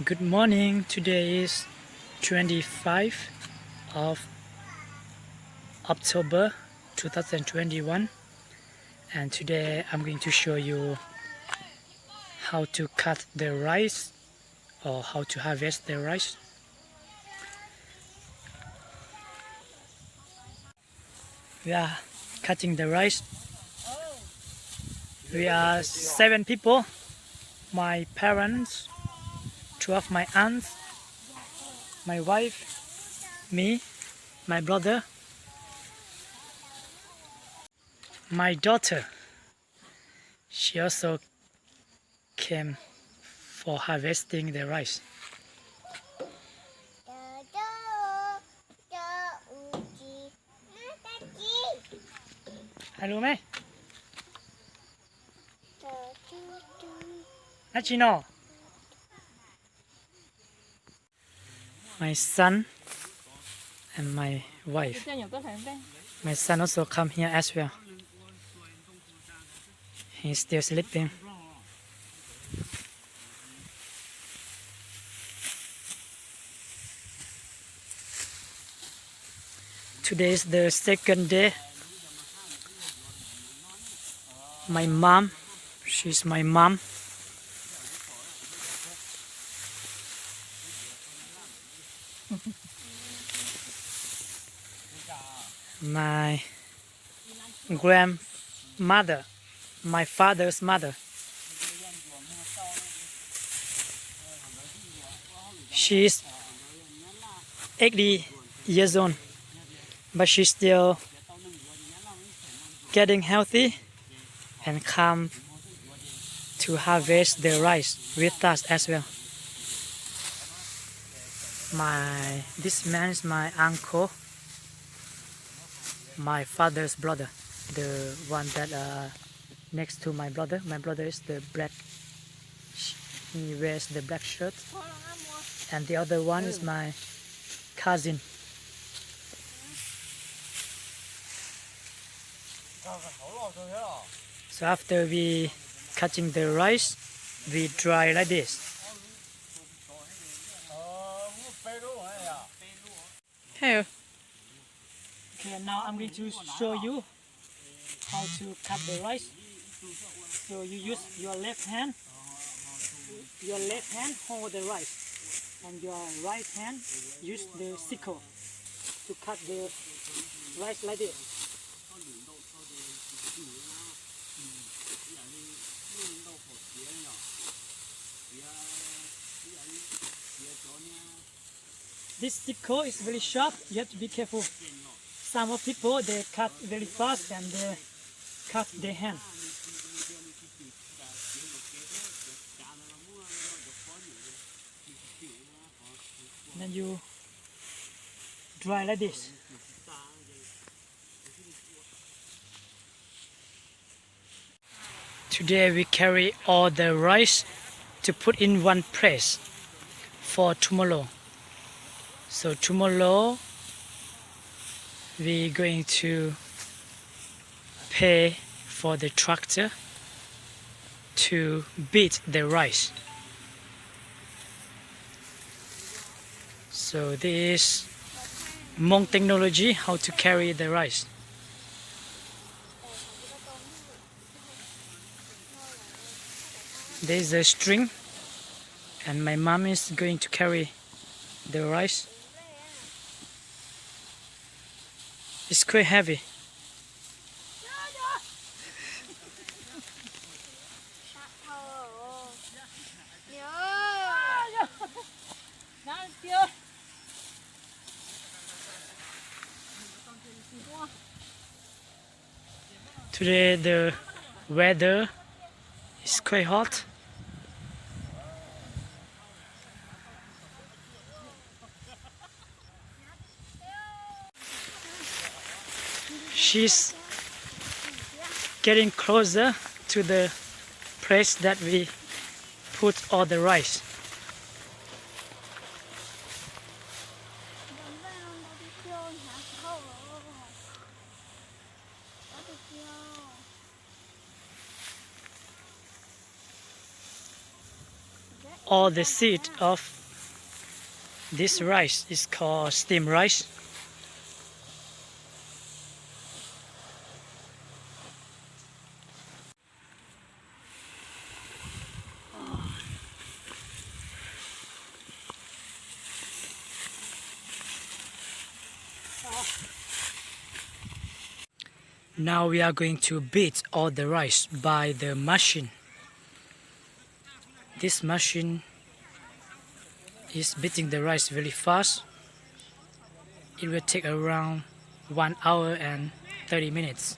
Good morning. Today is 25 of October 2021, and today I'm going to show you how to cut the rice or how to harvest the rice. We are cutting the rice. We are 7 people: my parents, 2 of my aunts, my wife, me, my brother, my daughter. She also came for harvesting the rice. Hello, me. Nachino. My son and my wife. My son also come here as well. He's still sleeping. Today is the second day. My mom, she's my mom. My grandmother, my father's mother. She's 80 years old, but she's still getting healthy and come to harvest the rice with us as well. This man is my uncle, my father's brother, the one that next to my brother. My brother is the black. He wears the black shirt, and the other one is my cousin. So after we cutting the rice, we dry like this. Hey. Okay, now I'm going to show you how to cut the rice. So you use your left hand hold the rice, and your right hand use the sickle to cut the rice like this. This sickle is very sharp. You have to be careful. Some of people, they cut very fast and they cut their hand. And then you dry like this. Today we carry all the rice to put in one press for tomorrow. So tomorrow we're going to pay for the tractor to beat the rice. So this is hmong technology, how to carry the rice. There is a string, and my mom is going to carry the rice. It's quite heavy. Today the weather is quite hot. She's getting closer to the place that we put all the rice. all the seed of this rice is called steamed rice. Now we are going to beat all the rice by the machine. This machine is beating the rice very fast. It will take around 1 hour and 30 minutes.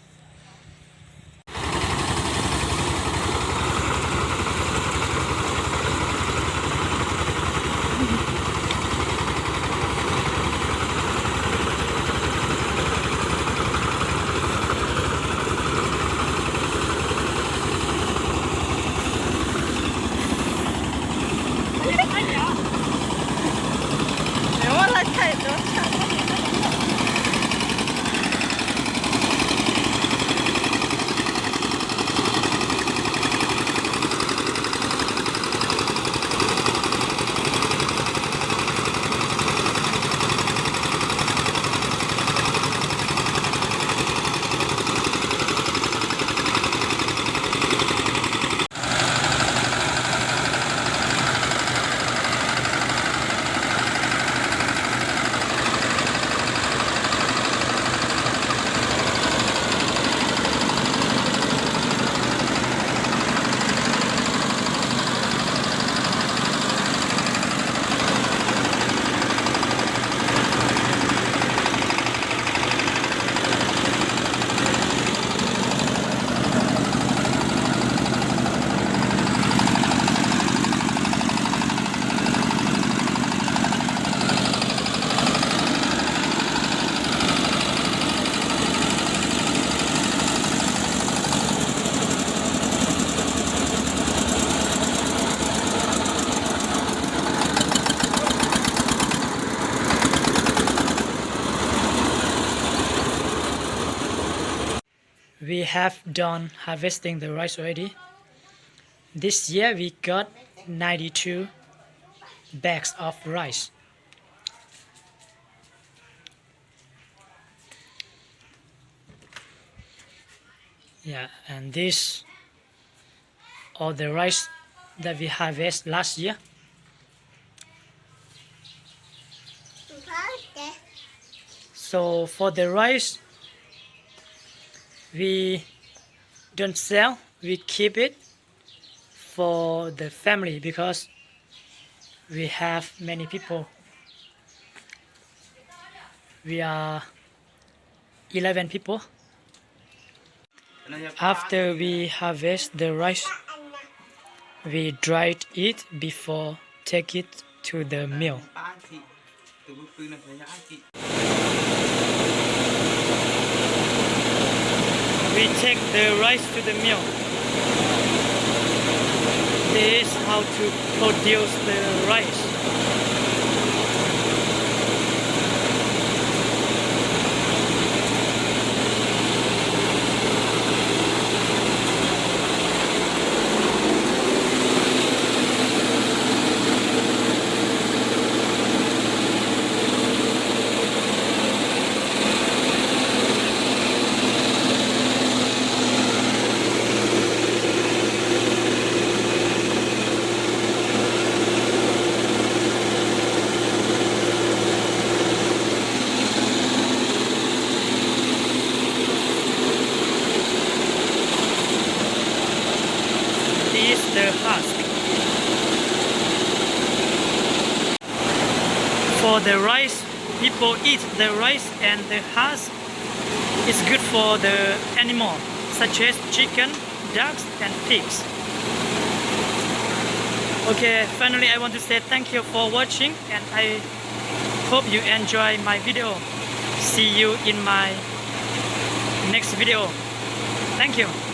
We have done harvesting the rice already. This year we got 92 bags of rice. Yeah, and this all the rice that we harvest last year. So for the rice, we don't sell, we keep it for the family because we have many people. We are 11 people. After we harvest the rice, we dried it before take it to the mill. We take the rice to the mill. This is how to produce the rice. The husk. For the rice, people eat the rice and the husk is good for the animal such as chicken, ducks and pigs. Okay, finally I want to say thank you for watching and I hope you enjoy my video. See you in my next video. Thank you.